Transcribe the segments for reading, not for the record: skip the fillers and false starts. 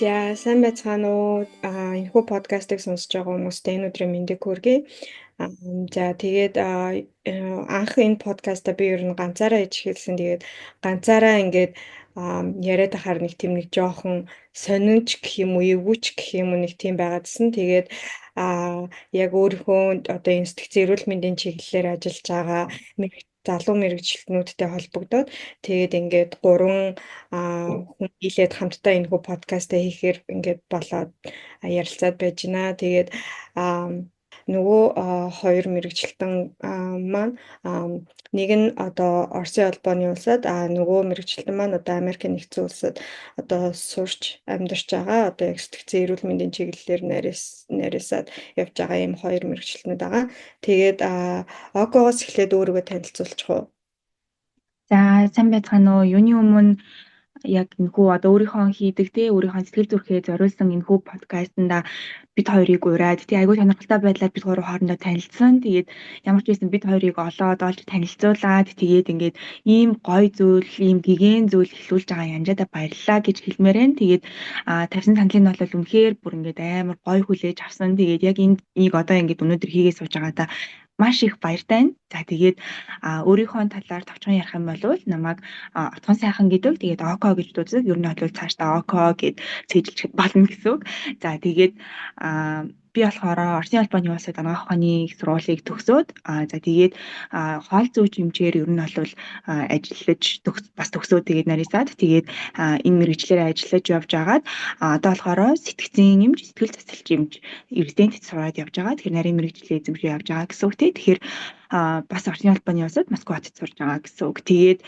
За сайн байцгаана уу? Энэхүү подкастыг сонсож байгаа хүмүүст энэ өдрийн мэндийг хүргэе. Аа, за тэгээд анх энэ подкаста би ер нь ганцаараа хийж хэлсэн. Тэгээд ганцаараа ингээд яриад ахаар нэг тийм нэг жоохон сонинч гэх юм уу, эвгүйч гэх юм уу нэг тийм байгаадсэн. Тэгээд яг өөрийнхөө одоо энэ сэтгцэн эрүүл мэндийн чиглэлээр ажиллаж байгаа залуу мэрэгчлэнүүдтэй холбогдоод тэгээд ингээд гурван хүн нийлээд хамтдаа энэхүү подкастаа хийхээр ингээд болоод ярилцаад байж байна. Тэгээд аа, нөгөө хоёр мэрэгчлэн маань нэг нь одоо Оросын албаны улсад нөгөө мэрэгчлэн маань одоо Америкийн нэгдсэн улсад одоо сурч амьдарч байгаа. Одоо яг сэтгцэн эрүүл мэндийн чиглэлээр нарийсаад явж байгаа ийм хоёр мэрэгчлэнүүд байгаа. Тэгээд Окогоос эхлээд өөрийгөө танилцуулчих уу? За сайн байцгаана уу? Юуны өмнө яг энэхүү одоо өөрийнхөө хийдэг өөрийнхөө сэтгэл зүрхээ зориулсан энэхүү подкастнда бид хоёрыг ураад айгүй сонирхолтой байдлаар бид гурав хоорондоо танилцсан. Тэгээд ямар ч байсан бид хоёрыг олж танилцуулаад тэгээд ингээд ийм гоё зүйл, ийм гэгэн зүйл хэлүүлж байгаа янжаада баярлалаа гэж хэлмээр байна. Тэгээд тавьсан саналын нь бол үнэхээр бүр ингээд амар гоё хүлээж авсан. Тэгээд яг энийг одоо ингээд өнөөдөр хийгээд сууж байгаадаа маш их баяртай байна. За тэгээд өөрийнхөө талаар товчхон ярих юм бол намайг отгон сайхан гэдэг. Тэгээд ОКО гэж дууддаг. Ер нь бол цаашдаа ОКО гэд цэжилчэхэд болно гэсэн үг. За тэгээд би болохоор Оросын албаны улсад анагаах ухааны их сургуулийг төгсөөд за тэгээд хоол зүйч хэмжээр ер нь бол ажиллаж бас төгсөөд тэгээд нарийсаад тэгээд энэ мэргэжлээр ажиллаж явж байгаад одоо болохоор сэтгцэн эмч, сэтгэл засалч эмч резидент сураад явж байгаа. Тэгэхээр нарийн мэргэжлээ эзэмшиж явж байгаа гэсэн үг тийм. Тэгэхээр бас Оросын албаны улсад Москвад сурж байгаа гэсэн үг. Тэгээд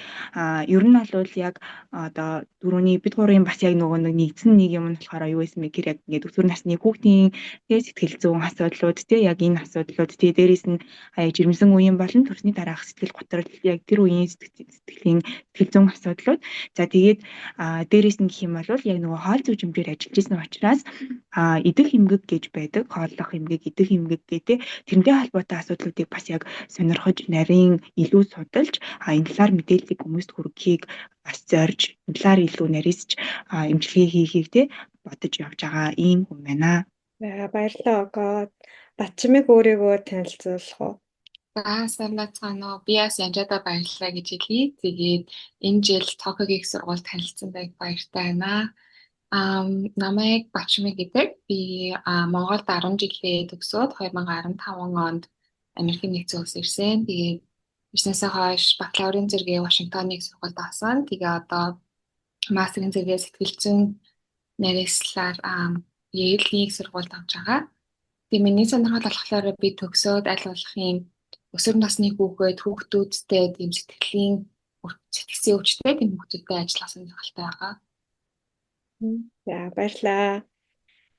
ер нь бол яг одоо дөрөвний бид гурийн бас яг нөгөө нэгдсэн нэг юм нь болохоор юу байсан бэ гэхээр яг ингээд өсвөр насны хүүхдийн сэтгэл зүйн асуудлууд яг энэ асуудлууд дээрээс нь жирэмсэн үеийн болон төрсний дараах сэтгэл готрол яг тэр үеийн сэтгэл зүйн асуудлууд. За тэгээд дээрээс нь гэх юм бол яг нөгөө хоол зүйч хэмжээр ажиллаж байсан учраас идэх эмгэг гэж байдаг. Хооллох эмгэг, идэх эмгэг гэдэг тэрнтэй холбоотой асуудлуудыг бас яг сонирхож нарийн илүү судалж энэ талаар мэдээллийг хүмүүст хүргэхийг бас зорж энэ талаар илүү нарийсч эмчилгээ хийхийг бодож явж байгаа ийм хүн байна. Баярлалаа Око. Батчмыг өөрийгөө танилцуулах уу? За сайн байцгаана уу? Би бас янжаада баярлалаа гэж хэлье. Тэгээд энэ жил Токиогийн их сургуульд танилцсан байг баяртай байна. Намайг Батчмыг гэдэг. Би Монголд 10 жилээ төгсөөд 2015 онд Америкийн нэгдсэн улс ирсэн. Тэгээд ирснээсээ хойш бакалаврын зэрэгээ Вашингтоны их сургуульд авсан. Тэгээ одоо мастерын зэрэгээ сэтгэл зүйн нарийслаар Yale-ийн их сургуульд авч байгаа. Тэгээ миний сонирхол болохоор би төгсөөд аль болох юм өсвөр насны хүүхдүүдтэй тийм сэтгцийн өвчтэй тийм хүүхдүүдтэй ажиллах сонирхолтой байгаа. За баярлалаа.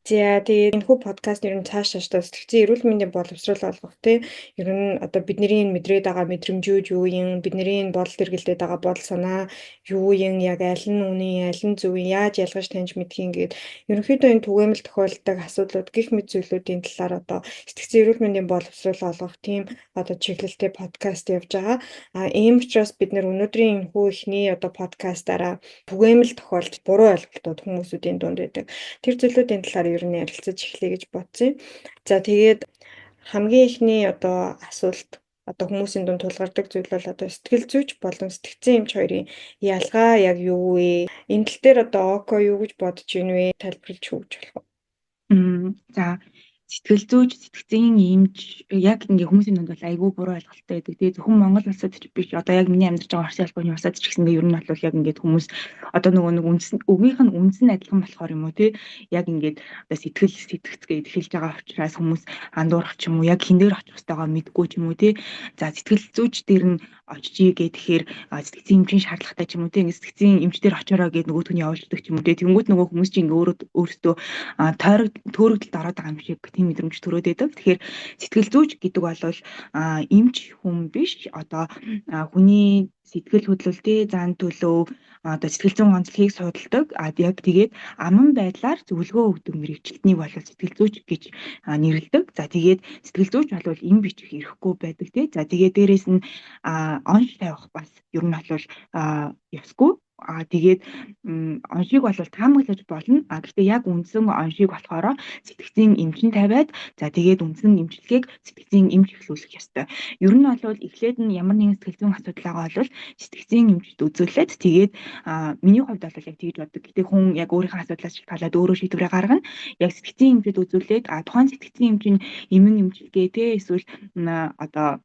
За тэгээд энэхүү подкаст ер нь цаашаа сэтгцэн эрүүл мэндийн боловсрол олгох ер нь одоо бидний мэдрээд байгаа мэдрэмжүүд юу юм, бидний бодол эргэлдээд байгаа бодол санаа юу юм, яг аль нь үнэн, аль нь зөв, яаж ялгаж таньж мэдхийн гээд ерөнхийдөө энэ түгээмэл тохиолддог асуудлууд гих мэт зүйлүүдийн талаар одоо сэтгцэн эрүүл мэндийн боловсрол олгох тийм одоо чиглэлтэй подкаст явж байгаа. Ийм учраас бид нэр өнөөдрийн энэхүү ихний одоо подкастаараа түгээмэл тохиолж буруу ойлголтууд хүмүүсүүдийн дунд байдаг. Тэр зүйлүүдийн талаар ер нь ярилцаж эхлэе гэж бодсон. За тэгээд хамгийн ихний одоо асуулт одоо хүмүүсийн дунд тулгардаг зүйл бол одоо сэтгэл зүйч болон сэтгцэн эмч хоёрын ялгаа яг юу вэ? Энэ тал дээр одоо Око юу гэж бодож байна вэ? Тайлбарлаж өгч болох уу? За сэтгэл зүйч, сэтгцэн эмч яг ингээ хүмүүсийн дунд бол айгүй буруу ойлголттой байдаг. Тэгээ зөвхөн Монгол улсад ч биш одоо яг миний амьдарч байгаа Оросын албаны улсад ч гэсэн ер нь бол яг ингээд хүмүүс одоо нөгөө үгнийх нь үнс нь адилхан болохоор юм уу яг ингээд одоо сэтгцгээ хэлж байгаа учраас хүмүүс андуурах ч юм уу яг хин дээр очих хэрэгтэйгаа мэдгүй ч юм уу За сэтгэл зүйч дээр нь очиж гэхээр сэтгцэн эмчийн шаардлагатай ч юм уу ингээд сэтгцэн эмч дээр очоороо гэдэг нөгөө түүний явуулдаг ч юм уу тэнгууд нөгөө хүмүүс чинь ингээ өөрөөсөө төөрөгдөлд ороод байгаа юм шиг тийм мэдрэмж төрөөд байдаг. Тэгэхээр сэтгэл зүйч гэдэг бол эмч хүн биш одоо хүний сэтгэл хөдлөлтэй зан төлөв одоо сэтгэл зүйн онцлогийг судалдаг яг тэгээд аман байдлаар зөвлөгөө өгдөг мэрэгчлэтнийг бол сэтгэл зүйч гэж нэрлэдэг. За тэгээд сэтгэл зүйч бол эм бичих ирэхгүй байдаг За тэгээд дээрэс нь онц тавих бас ер нь бол ёсгүй. Тэгээд оншийг бол таамаглаж болно. Гэхдээ яг үндсэн оншийг болохоор сэтгцийн эмчин тавиад за тэгээд үндсэн эмчилгээг сэтгцийн эмч эхлүүлэх ёстой. Ер нь бол эхлээд нь ямар нэгэн сэтгэл зүйн асуудал байгаа бол сэтгцийн эмчд үзүүлээд тэгээд миний хувьд бол яг тэгж боддог. Гэтэ хүн яг өөрийнхөө асуудлаас шалтгаалаад өөрөө шийдвэрээ гаргана. Яг сэтгцийн эмчд үзүүлээд тухайн сэтгцийн эмч нь эмэн эмчилгээ те эсвэл одоо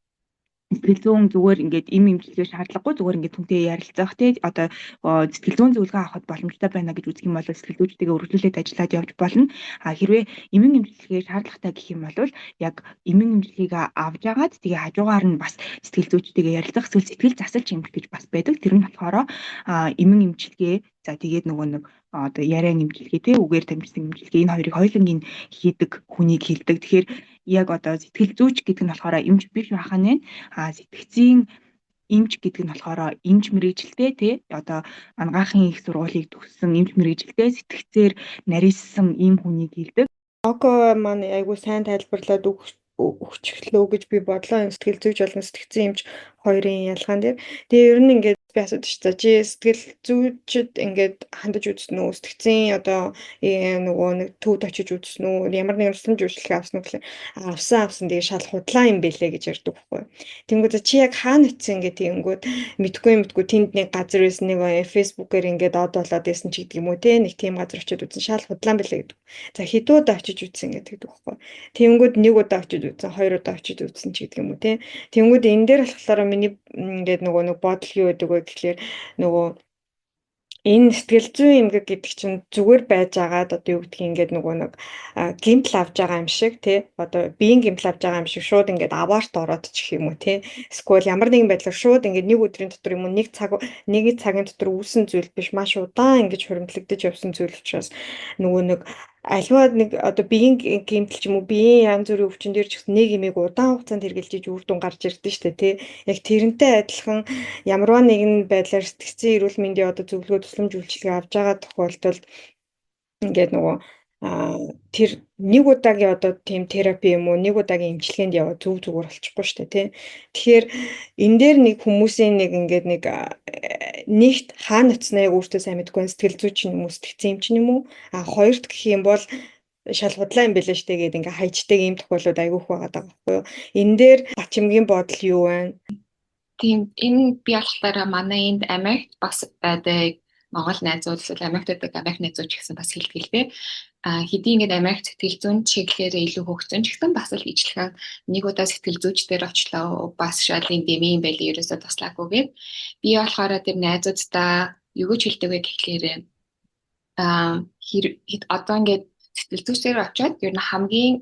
сэтгэл зүйн зүгээр ингээд эм эмчилгээ шаардлагагүй зүгээр ингээд хүнтэй ярилцах те одоо сэтгэл зүйн зөвлөгөө авахд боломжтой байна гэж үзэх юм бол сэтгэл зүйчтэйгээ үргэлжлүүлээд ажиллаад явж болно. Хэрвээ эмэн эмчилгээ шаардлагатай гэх юм бол яг эмэн эмчилгээг авж агаад тэгээ хажуугаар нь бас сэтгэл зүйчтэйгээ ярилцах эсвэл сэтгэл засалч эмч гэж бас байдаг. Тэр нь болохоор эмэн эмчилгээ за тэгээд нөгөө нэг одоо яриа нэмжлэгээ те үгээр дамжсан нэмжлэгээ энэ хоёрыг хоёулангийн хийдэг хүнийг хэлдэг. Тэгэхээр яг одоо сэтгэл зүйч гэдэг нь болохоор эмч биш байхаа нэ сэтгцийн эмч гэдэг нь болохоор эмч мэрэгжилтэй те одоо анагаахын их сургуулийг төгссөн эмч мэрэгжилтэй сэтгцээр нарийнсан ийм хүнийг хэлдэг. Око маань айгуу сайн тайлбарлаад өгчлөө гэж би бодлоо. Сэтгэл зүйч болон сэтгцэн эмч хоёрын ялгаан дээр. Тэгээ ер нь ингээд би асуудаг шүү дээ. Чи сэтгэл зүйчд ингээд хандаж үзсэн үү? Сэтгцэн одоо нөгөө нэг төвд очиж үзсэн үү? Ямар нэгэн тусламж үйлчлэг авсан уу гэхлээр авсан. Тэгээ шал худлаа юм бэлээ гэж ярьдаг байхгүй. Тэнгүүд чи яг хаана очисон ингээд тэгэнгүүт мэдгүй тэнд нэг газар байсан нэг фэйсбүүкээр ингээд од болоод байсан ч гэдэг юм уу те нэг тийм газар очиод үзсэн шал худлаа бэлээ гэдэг. За хэдэн удаа очиж үзсэн гэдэг байхгүй. Тэнгүүд нэг удаа очиж үзсэн, хоёр удаа очиж үзсэн ч гэдэг юм уу те. Тэнгүүд энэ дээр болохоор миний ингээд нөгөө нэг бодол юу гэдэг вэ гэхлээр нөгөө энэ сэтгэл зүйн эмгэг гэдэг чинь зүгээр байж агаад одоо юу гэдгийг ингээд нөгөө нэг гэмтэл авж байгаа юм шиг тий одоо биеийн гэмтэл авж байгаа юм шиг шууд ингээд аваарт ороод чих юм уу тий эсвэл ямар нэгэн байдлаар шууд ингээд нэг өдрийн дотор юм уу нэг цагийн дотор үүсэн зүйл биш маш удаан ингэж хуримтлагдаж явсан зүйл учраас нөгөө нэг альва нэг одоо биеийн гэмтэл ч юм уу биеийн янз бүрийн өвчин дээр ч гэсэн нэг имийг удаан хугацаанд хэрглэж үр дүн гарч ирдэ штэ тий яг тэрнтэй адилхан ямарваа нэгэн байдлаар сэтгцэн эрүүл мэндийн одоо зөвлөгөө тусламж үйлчилгээ авж байгаа тохиолдолд ингээд нөгөө тэр нэг удаагийн одоо тийм терапи юм уу нэг удаагийн эмчилгээнд яваа зүгээр болчихгүй шүү дээ тий. Тэгэхээр энэ дээр нэг хүмүүсийн нэг ингээд нэгт хаана очсноо яг өөртөө сайн мэдгүй сэтгэл зүйч юм уу сэтгцэн эмч юм уу хоёрт гэх юм бол шал худлаа юм бэлээ штэ гэдэг ингээ хайчдаг ийм тохиолдлууд айгүйх байгаа даа байхгүй юу. Энэ дээр Бачимгийн бодол юу байна? Тийм энэ би болохоор манай энд Америкт бас байдаг Монгол найзууд эсвэл Америкт байдаг Америк найзууд гэсэн бас хэлтгэлтэй. Хэдий ингээд Америк сэтгэл зүйн чиглэлээр илүү хөгжсөн ч гэсэн бас л ижлэхэн нэг удаа сэтгэл зүйчдэр очлоо бас шалын дэмий юм байли ерөөсөө туслаагүй. Би болохоор тэр найзуудтай юу гэж хэлдэг вэ гэхлээр одоо ингээд сэтгэл зүйчдэр очиод ер нь хамгийн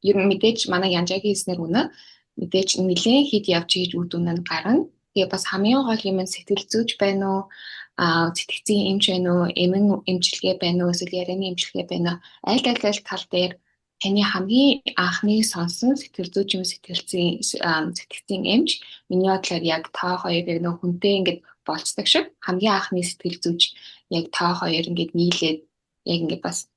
ер нь мэдээж манай Янжагийн хэлснээр үнэ мэдээж нэлээд хэд явж ийж үд үнэн гарна. Тэгээ бас хамгийн гол юм нь сэтгэл зүйч байна уу? Сэтгцэн эмч байна уу? Эмэн эмчилгээ байна уу? Эсвэл ярианы эмчилгээ байна уу? Аль тал дээр таны хамгийн анхны сонсон сэтгэл зүйч юм сэтгцэн эмч миний бодлоор яг та хоёрыг нөх хүнтэй ингээд болцдог шиг хамгийн анхны сэтгэл зүйч яг та хоёр ингээд нийлээд яг ингээд бас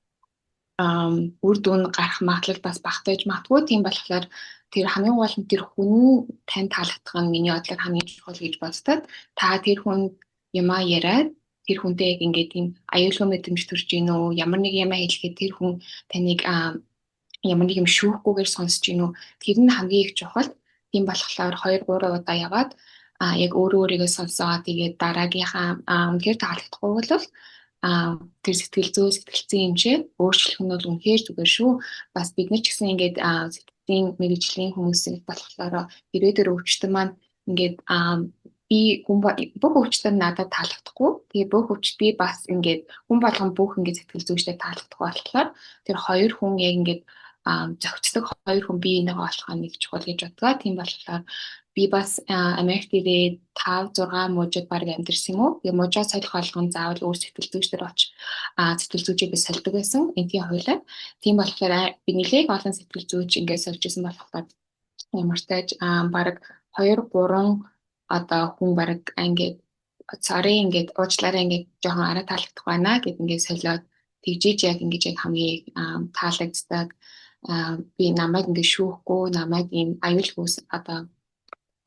үр дүн гарах магадлал бас багтаж магадгүй. Тийм болохоор тэр хамгийн гол нь тэр хүн тань таалагдах нь миний бодлоор хамгийн чухал гэж боддог. Та тэр хүн юмаа яриад тэр хүнтэй яг ингээд тийм аюулгүй мэдрэмж төрж гин үү, ямар нэг юмаа хэлэхэд тэр хүн таныг ямар нэг юм шүүхгүйгээр сонсож гин үү. Тэр нь хамгийн их чухал. Тийм болохоор 2-3 удаа яваад яг өөрийгөө сонсоо тэгээд дараагийнхаа үнэхээр таалагдахгүй бол тэр сэтгцэн эмчээ өөрчлөх нь бол үнэхээр зүгээр шүү. Бас бид нар ч гэсэн ингээд сэтгцэн мэрэгжлийн хүмүүсийн болохоор ирээдүйн өвчтөн маань ингээд би бүх өвчтөд надад таалагдахгүй. Тэгээ бүх өвчт би бас ингээд хүн болгон бүх ингээд сэтгэл зүйчтэй таалагдахгүй болохоор тэр хоёр хүн яг ингээд зохицдог хоёр хүн биенийг олох нэг чухал гэж боддог. Тийм болохоор би бас Америкт ирээд 5-6 мужид баг амьдэрсэн юм уу? Тэгээ мужаа солих болгон заавал өөр сэтгэл зүйчдэр очиж сэтгэл зүйчийг би сольдог байсан. Энгийн хуулиар. Тийм болохоор би нэлээд олон сэтгэл зүйч ингээд сольж исэн болохоор ямартайж баг 2-3 одоо хүн баг ингээд ингээд уучлаарай ингээд жоохон арай таалагдах байна гэд ингээд солиод тэгжиж яг ингэж яг хамгийн таалагддаг би намайг ингээд шүүхгүй намайг ийм аюулгүй одоо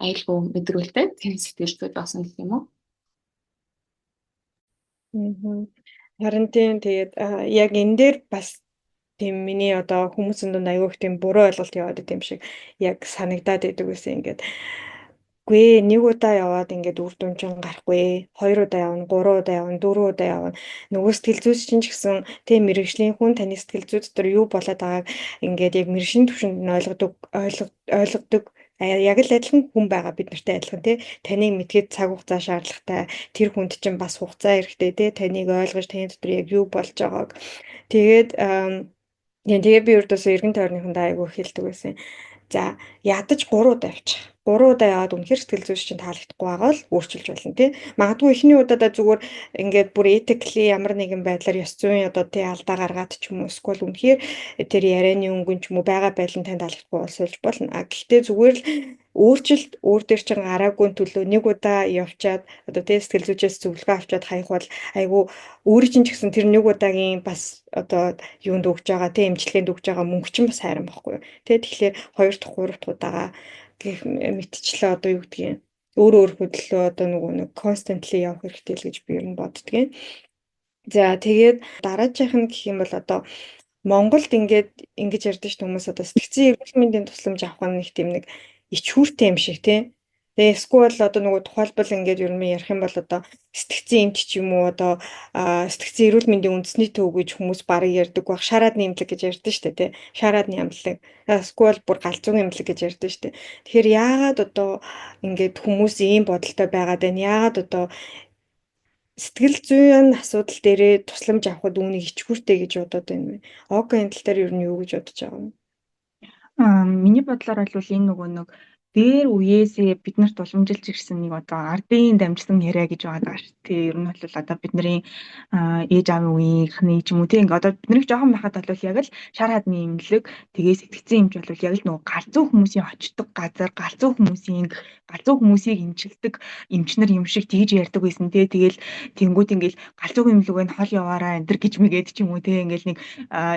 аюулгүй мэдрүүлдэг тийм сэтгэл зүйд болсон гэх юм уу? Мгм. Харин тийм тэгээд яг энэ дээр бас тийм миний одоо хүмүүсийн дунд аягүй их тийм буруу ойлголт яваад байт юм шиг яг санагдаад идэг гэсэн ингээд үгүй ээ, нэг удаа яваад ингээд үр дүнчин гарахгүй ээ. Хоёр удаа явна, гурван удаа явна, дөрвөн удаа явна. Нөгөө сэтгэл зүйч чинь ч гэсэн тийм мэрэгжлийн хүн таны сэтгэл зүй дотор юу болоод байгааг ингээд яг мэрэгжлийн түвшинд нь ойлгодог. Яг л адилхан хүн байгаа бид нартай адилхан тий. Таныг мэдгээд цаг хугацаа шаардлагатай. Тэр хүнд чинь бас хугацаа хэрэгтэй тий. Таныг ойлгож таны дотор яг юу болж байгааг. Тэгээд тэгээ би ердөөсөө эргэн тойрныхондоо айгүй хэлдэг байсан. За ядаж 3 удаа явчих. 3 удаа яваад үнэхээр сэтгэл зүйч чинь таалагдахгүй байгаа л өөрчилж болно тий. Магадгүй эхний удаадаа зүгээр ингээд бүр этикли ямар нэгэн байдлаар ёс зүйн одоо тий алдаа гаргаад ч юм уу эсвэл үнэхээр тэр ярианы өнгөн ч юм уу байгаа байдал нь танд таалагдахгүй болсолж болно. А гэхдээ зүгээр л өөрчлөлт өөр дээр чинь гараагүй төлөө нэг удаа явчаад одоо тий сэтгэл зүйчээс зөвлөгөө авчаад хаях бол айгүй өөрийн чинь ч гэсэн тэр нэг удаагийн бас одоо юунд өгж байгаа тий эмчилгээнд өгж байгаа мөнгө чинь бас хайран байхгүй юу. Тэ тэгэхээр 2 дахь 3 дахь удаага гэх мэтчлээ одоо юу гэдгийг өөр өөр хөдөлгөөн одоо нөгөө нэг constantly явах хэрэгтэй л гэж би ер нь боддгийн. За тэгээд дараачих нь гэх юм бол одоо Монголд ингэж ярьдаг ш хүмүүс одоо сэтгцэн эрүүл мэндийн тусламж авах нь нэг тийм нэг ичхүүртэй юм шиг тий. Тэгээ эсвэл одоо нөгөө тухайлбал ингээд ер нь ярих юм бол одоо сэтгцэн эмч ч юм уу одоо сэтгцэн эрүүл мэндийн үндэсний төв гэж хүмүүс барыг ярьдаг баг шараад нэмлэг гэж ярьдаг штэ тий. Шараад нэмлэг. Эсвэл бүр галзуу нэмлэг гэж ярьдаг штэ. Тэгэхээр яагаад одоо ингээд хүмүүс ийм бодолтой байгаад байна? Яагаад одоо сэтгэл зүйн асуудал дээрээ тусламж авахд үүнийг ичгүүртэй гэж бодоод байна вэ? Ог энэ тал дээр ер нь юу гэж бодож байгаа юм? Миний бодлоор бол энэ нөгөө нэг дээр үеэсээ бид нарт уламжилж ирсэн нэг одоо ардын дамжсан яриа гэж байгаа шүү дээ. Ер нь бол одоо бидний ээж аавын үеийнхний ч юм уу тийм одоо бидний жоохон байхад бол яг л шар хадны имлэг тэгээ сэтгцэн имч бол яг л нөгөө галзуу хүмүүсийн очдог газар галзуу хүмүүсийг имчилдэг эмчнэр юм шиг тэгж ярьдаг байсан тий. Тэгэл тэнгууд ингээл галзуу имлэг байна хол яваараа энэ төр гэж мэгээд ч юм уу тий. Ингээл нэг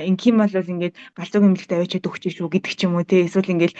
ингийн бол ингээд галзуу имлэгт авчиад өгч шүү гэдэг ч юм уу тий. Эсвэл ингээл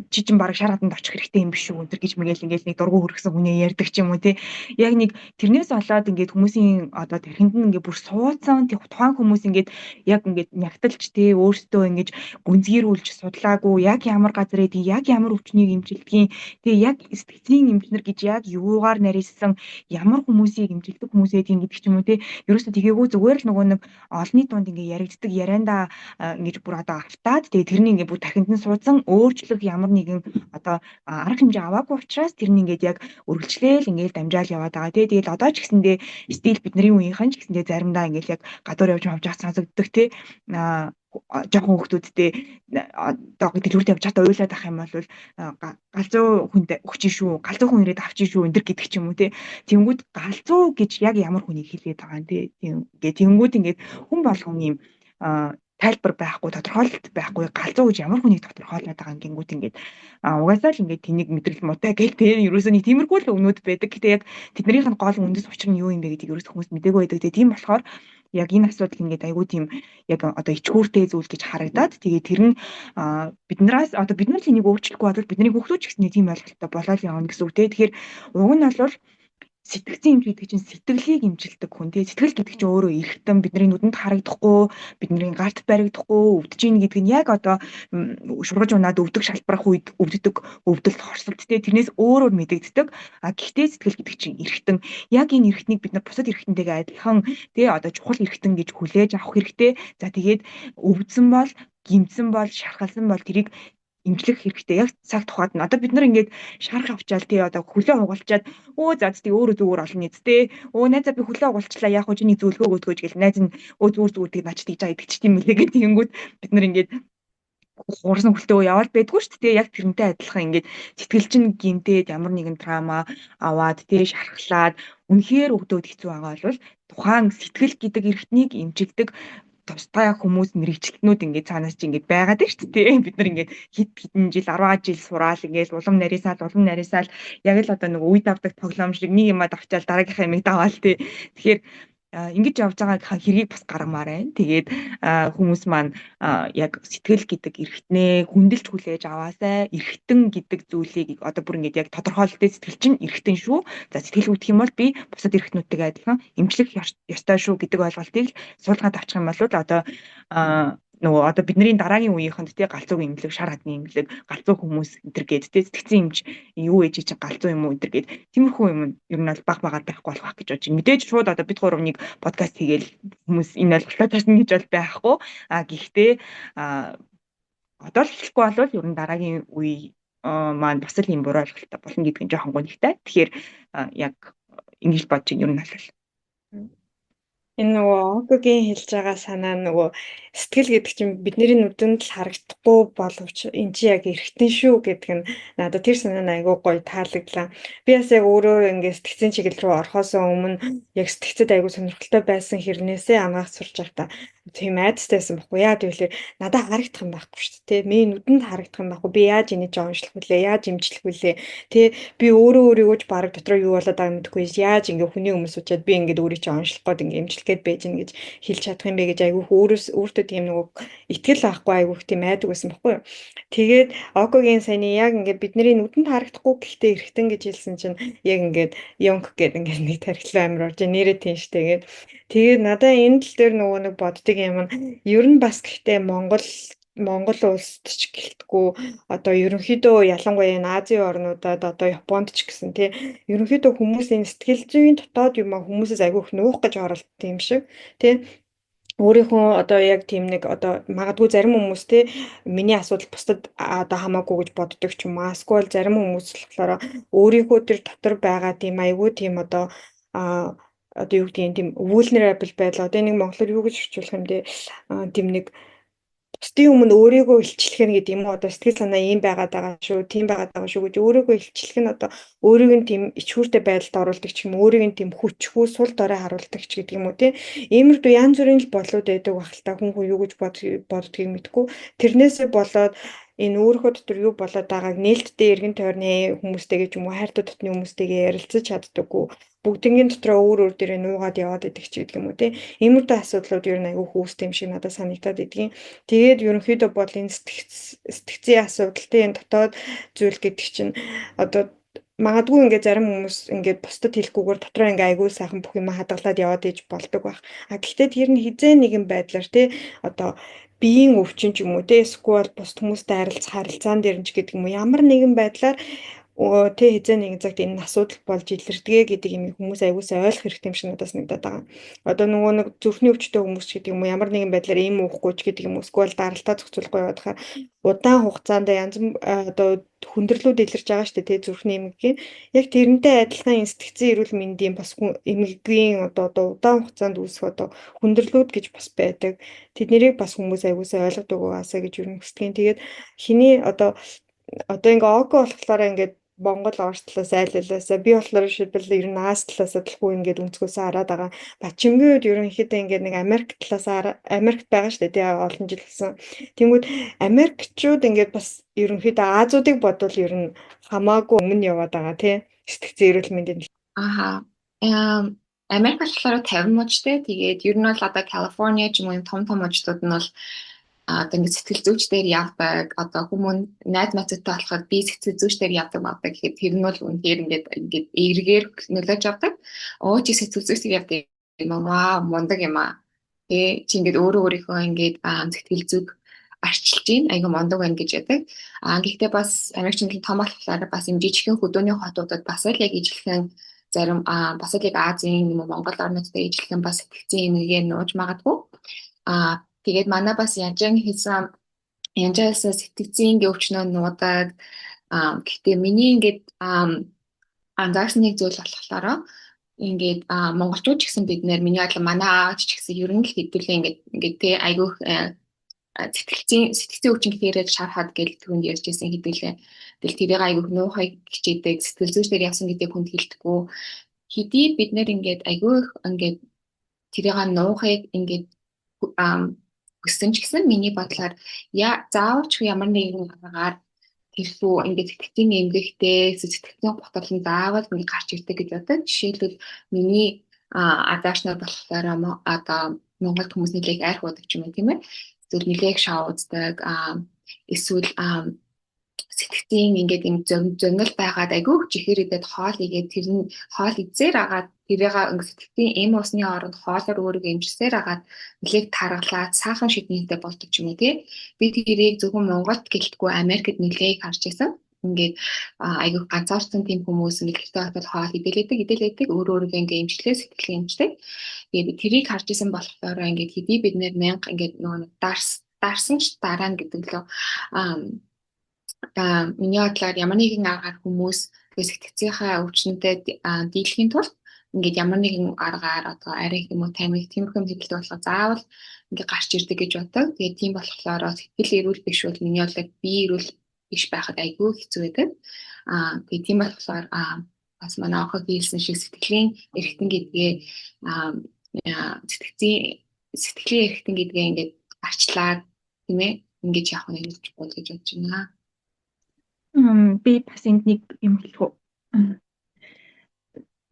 чи чин бараг шар хаданд очих хэрэгтэй юм биш үү энэ төр гэж мэгээл ингээл нэг дургу хөргсөн хүнээ ярьдаг ч юм уу тий. Яг нэг тэрнээс болоод ингээд хүмүүсийн одоо тархинд нь ингээд бүр суудсан тухайн хүмүүс ингээд яг ингээд нягталж тий өөртөө ингээд гүнзгийрүүлж судлаагүй яг ямар газар эдий яг ямар өвчнийг имчилдгийг тий яг сэтгцийн эмчнэр гэж яг юугаар нарийсан ямар хүмүүсийг имчилдэг хүмүүс эдийн гэдэг ч юм уу тий ерөөсөө тгээгүй зүгээр л нөгөө нэг олонний дунд ингээд яригддаг яриандаа ингэж бүр одоо автаад тэгээ тэрний ингээд бүр тархинд нь суудсан өөрчлөх ямар нэгэн одоо арга хэмжээ аваагүй учраас тэрний ингээд яг үргэлжлээл ингээд дамжаал яваад байгаа тий тэгэл одоо ч гэсэндээ стил бидний үеийнхэн ч гэсэндээ заримдаа ингээд яг гадуур явж авч сонсогддог тий жоохон хүмүүстэй одоо дэлгүүрт явж чадаа уйлаад ах юм бол галзуу хүнд өгч шүү галзуу хүн ирээд авчих шүү энэ төр гэдэг ч юм уу тий тэнгүүд галзуу гэж яг ямар хүнийг хэлээд байгаа юм тий ингээд тэнгүүд ингээд хүн болгон юм тайлбар байхгүй тодорхойлолт байхгүй галзуу гэж ямар хүнийг тодорхойлоод байгаа гингүүд ингээд угаасаа л ингээд тэнийг мэдрэл муутай гэл тий ерөөсөө нэг тиймэрхүү л өгнүүд байдаг. Гэтэ яг тэднийх нь гол үндэс учир нь юу юм бэ гэдгийг ерөөсөө хүмүүс мдэггүй байдаг. Тийм болохоор яг энэ асуудал ингээд айгүй тийм яг одоо ичгүүртэй зүйл гэж харагдаад тэгээ тэр нь биднээс одоо бид нар л энийг өөрчлөхгүй бодвол бидний хүүхдүүд ч гэсэн тийм ойлголттой болоод явна гэсэн үг тий. Тэгэхээр уг нь бол сэтгцэн эмч гэдэг чинь сэтгэлийг эмчилдэг хүн тий сэтгэл гэдэг чинь өөрөө эргэтэн бидний нүдэнд харагдахгүй бидний гарт баригдахгүй өвдөж ийн гэдэг нь яг одоо шургаж унаад өвдөх шалбарах үед өвддөг өвдөлт хорсолт тий тэрнээс өөрөөр мэдэгддэг гэхдээ сэтгэл гэдэг чинь эргэтэн яг энэ эргэтнийг бид нар бусад эргэтэнтэйгээ адилхан тий одоо чухал эргэтэн гэж хүлээж авах хэрэгтэй за тэгээд өвдсөн бол гимцэн бол шархалсан бол тэрийг имжлэх хэрэгтэй яг цаг тухайд нь одоо бид нар ингээд шарх авчаал тий одоо хөлөө угалчаад за тий өөрөө зүгээр олон нийт тий найзаа би хөлөө угалчлаа яг хожины зөвлөгөө өгөөч гэл найз нь зүгээр тий нач тийж байгаа гэдэг ч тийм үлээ гэх тэгэнгүүт бид нар ингээд хуурсан хөлтөө яваад байдгүй шүү дээ яг тэрнтэй адилхан ингээд сэтгэл чинь гинтээд ямар нэгэн трама аваад тий шархлаад үнэхээр өгдөөд хэцүү байгаа бол тухайн сэтгэл гэдэг эрхтнийг эмчилдэг тусгай хүмүүс мэрэгчлэтнүүд ингээд цаанаас чи ингээд байгаад шүү дээ. Бид нар ингээд хэдэн жил 10 жил сураал ингээд улам нарийсаал яг л одоо нэг үе давдаг тоглоом шиг нэг юмаа давчаал дараагийнхаа юмыг даваал тий. Тэгэхээр ингэж явж байгаа хэргийг бас гаргамаар байна. Тэгээд хүмүүс маань яг сэтгэл гэдэг эрхтнээ хүндэлж хүлээж аваасай. Эрхтэн гэдэг зүйлийг одоо бүр ингэж яг тодорхойлолтой сэтгэл чинь эрхтэн шүү. За сэтгэл үүдэх юм бол би бусад эрхтнүүдтэйгээ адилхан эмчлэх ёстой шүү гэдэг ойлголтыг суулгаад авчих юм бол одоо нөгөө одоо бидний дараагийн үеийнхэнд тий галзуу имлэг, шар хадны имлэг, галзуу хүмүүс энэ төр гээд тий сэтгцэн эмч юу ээж чинь галзуу юм уу энэ төр гээд тиймэрхүү юм ер нь бол баг багаар байхгүй болох гэж бодож байна. Мэдээж шууд одоо бид гурав нэг подкаст хийгээл хүмүүс энэ ойлголтоо тарьсан гэж бол байхгүй. Гэхдээ одоо л хэлэхгүй бол ер нь дараагийн үе маань бас л юм буруу ойлголттой болно гэдгийг жоохон гонхтой. Тэгэхээр яг ингэж бодож ер нь бол Энэ нөгөө онкогийн хэлж байгаа санаа нөгөө сэтгэл гэдэг чинь бидний нүдэнд л харагдахгүй боловч энэ чи яг эргэтэн шүү гэдэг нь надад тэр санаа нь айгүй гоё таалагдлаа. Би бас яг өөрөө ингээд сэтгцэн чиглэл рүү орохоосоо өмнө яг сэтгцэд айгүй сонирхолтой байсан хэрнээсээ ангаах сурч байхдаа тийм айдастайсэн байхгүй. Яа гэвэл надад харагдах юм байхгүй шүү дээ. Миний нүдэнд харагдах юм байхгүй. Би яаж энийг жоо уншлах вүлээ? Яаж имжлэх вүлээ? Тэ би өөрийгөө ч бараг дотроо юу болоод байгааг мэдэхгүй яаж ингээ хүний өмнө суучаад би ингээд өөрийг чинь уншлах гээд ингээ имжлэх гээд байж гэн гэж хэлж чадах юм бэ гэж айгүй өөртөө тийм нөгөө итгэл авахгүй айгүй тийм айдаг байсан байхгүй юу. Тэгээд окогийн саяны яг ингээ бидний нүдэнд харагдахгүй гэхдээ эргэтэн гэж хэлсэн чинь яг ингээд ёнк гэдэг ингээ нэг тархилаа амир орж нэрээ тийм штэ тэгээд надаа энэ тал дээр нөгөө нэг боддөг юм нь ер нь бас гэхдээ Монгол улсд ч гэлтгүй одоо ерөнхийдөө ялангуяа энэ Азийн орнуудад одоо Японд ч гэсэн тий ерөнхийдөө хүмүүсийн сэтгэл зүйн дотоод юм а хүмүүсээс айгүй их нуух гэж оролдсон юм шиг тий өөрийнхөө одоо яг тийм нэг одоо магадгүй зарим хүмүүс тий миний асуудал бусдад одоо хамаагүй гэж боддог ч юм уу эсвэл зарим хүмүүс болохоор өөрийнхөө тэр дотор байгаа тийм айгүй тийм одоо одоо юу гэдгийг тийм vulnerable байдал одоо нэг монголоор юу гэж орчуулах юм бэ тийм нэг бусдын өмнө өөрийгөө илчлэх нь гэдэг юм уу одоо сэтгэл санаа ийм байгаад байгаа шүү, тийм байгаад байгаа шүү гэж өөрийгөө илчлэх нь одоо өөрийг нь тийм ичхүүртэй байдалд оруулдаг ч юм уу, өөрийг нь тийм хүчгүй сул дорой харуулдаг ч гэдэг юм уу тийм. Иймэрдүү янз бүрийн л болоод байдаг байх л та хүн юу гэж боддгийг мэдэхгүй. Тэрнээсээ болоод энэ өөрийнхөө дотор юу болоод байгааг нээлттэй эргэн тойрны хүмүүстэйгээ ч юм уу хайртай дотны хүмүүстэйгээ ярилцаж чаддаггүй. Бүгднгийн дотроо өөр дээрээ нуугаад яваад идэг ч гэдэг юм уу тийм. Иймэрдүү асуудлууд ер нь айгүй хүүстэй юм шиг надад санагдаад идэгин. Тэгээд ерөнхийдөө бол энэ сэтгцийн асуудалтай энэ дотоод зүйл гэдэг чинь одоо магадгүй ингээд зарим хүмүүс ингээд бусдад хэлэхгүйгээр дотроо ингээд айгүй сайхан бүх юм хадгалаад яваад иж болдог байх. Гэхдээ тэр нь хизээ нэгэн байдлаар тий одоо биеийн өвчин ч юм уу тий эсвэл бусд хүмүүстэй харилцаан дээр нь ч гэдэг юм уу ямар нэгэн байдлаар тэ хизээ нэгэн цагт энэ асуудал болж илэрдэгэ гэдэг юм хүмүүс аягуусаа ойлгох хэрэгтэй юм шиг надад санагдаад байгаа. Одоо нөгөө нэг зүрхний өвчтөй хүмүүс ч гэдэг юм уу ямар нэгэн байдлаар ийм уухгүй ч гэдэг юм уу эсвэл даралтаа зохицуулахгүй яваад хаа удаан хугацаанд янз одоо хүндрэлүүд илэрч байгаа шүү дээ тэ зүрхний эмгэгийн яг тэрнтэй адилхан энэ сэтгцэн эрүүл мэндийн бас эмгэгийн одоо удаан хугацаанд үүсэх одоо хүндрэлүүд гэж бас байдаг. Тэднийг бас хүмүүс аягуусаа ойлгодог байгаасаа гэж юу нэгсдгийн. Тэгээд хиний одоо ингээ око болохоор ингээд Монгол Орос талаас айллаасаа би болохоор шийдвэл ер нь Аз талаас дэлгүй ингээд өнцгөөсөө хараад байгаа. Бачимгийн үед ерөнхийдөө ингээд нэг Америк талаас Америкт байгаа шүү дээ тий олон жил гэсэн. Тэнгүүд Америкчууд ингээд бас ерөнхийдөө Азуудыг бодвол ер нь хамаагүй өмнө яваад байгаа тий сэтгцэн эрүүл мэндийн. Аха. Америк болохоор 50 мужтэй. Тэгээд ер нь бол одоо Калифорниа ч юм уу том мужтууд нь бол одоо ингэ сэтгэл зүйч дээр явдаг одоо хүмүүс найз нөхдөдтэй болохоор би сэтгэл зүйч дээр явдаг байдаг гэхэд тэр нь бол үнээр ингээд эргээр нөлөөж авдаг. Чи сэтгэл зүйч дээр явдаг юм аа мундаг юм аа. Тэ чи ингээд өөрийнхөө ингээд сэтгэл зүг арчилж гин айгу мундаг байна гэж яддаг. Гэхдээ бас Америкчууд том болохоор бас юм жижигхэн хөдөөний хотуудад бас л яг ижилхэн зарим бас л яг Азийн юм Монгол орнуудад ижилхэн бас сэтгцэн энергээр нууж магадгүй. Тэгээд манай бас янжаасаа сэтгцийн өвчнөө нуудаг. Гэхдээ миний ингээд анзаарсан нэг зүйл болохоор ингээд монголчууд ч гэсэн бид нэр миний бодлоо манай аавч ч гэсэн ер нь л хэдүүлээ ингээд тэ айгүйх сэтгцийн өвчин гэхээр шархаад гэл түрүүнд ярьж ирсэн хэдүүлээ. Тэгэл тэрийг айгүйх нуухай хичээдэг сэтгэл зүйчдэр явсан гэдэг хүнд хэлдэггүй. Хэдий бид нэр ингээд айгүйх ингээд тэрийг нуухайг ингээд хүссэн ч гэсэн миний бодлоор заавалч ямар нэгэн аргаар тэрхүү ингээд сэтгцийн эмгэгтэй сэтгцийн готрол нь заавал нэг гарч ирдэг гэж боддог. Жишээлбэл миний Адаашнаар болохоор одоо Монголд хүмүүс нэлээх арх удаг ч юм уу тийм ээ. Эсвэл нэлээх шоу үздэг. Эсвэл сэтгцийн ингээд юм зөнгөл байгаад айгүй чихэр идээд хоол игээд тэр нь хоол идсээр агаад тэрийг ингээд сэтгцийн эм усны оронд хоолоор өөрийгөө эмчсээр агаад нэлээд таргалаад саахан шиднийтэй болдог ч юм уу тий. Би тэрийг зөвхөн Монголд гэлтгүй Америкт нэлээд харж байсан. Ингээд айгүй ганцаарсан тийм хүмүүс ингээд гэртээ очоод хоол идэлээдэг өөрийгөө ингээд эмчлээ сэтгэлийн эмчтэй. Тэгээд би тэрийг харж исэн болохоор ингээд хэдий бид нэр мянга ингээд нөгөө дарсан ч дараа нь гэдэг лөө миний бодлоор ямар нэгэн аргаар хүмүүс тэгээ сэтгцийнхаа өвчнөдөө дийлэхийн тулд ингээд ямар нэгэн аргаар одоо арай юм уу тамиг тиймэрхүү хэдэлтэй болохоор заавал ингээд гарч ирдэг гэж боддог. Тэгээ тийм болохоор сэтгэл эрүүл биш бол миний бодлоор бие эрүүл биш байхад айгүй хэцүү байдаг. Тэгээ тийм болохоор бас манай охид хэлсэн шиг сэтгэлийн эрхтэн гэдгээ сэтгэлийн эрхтэн гэдгээ ингээд арчлаад тийм ээ ингэж явах нь гэж бодож байна. Би бас энд нэг юм хэлэх үү.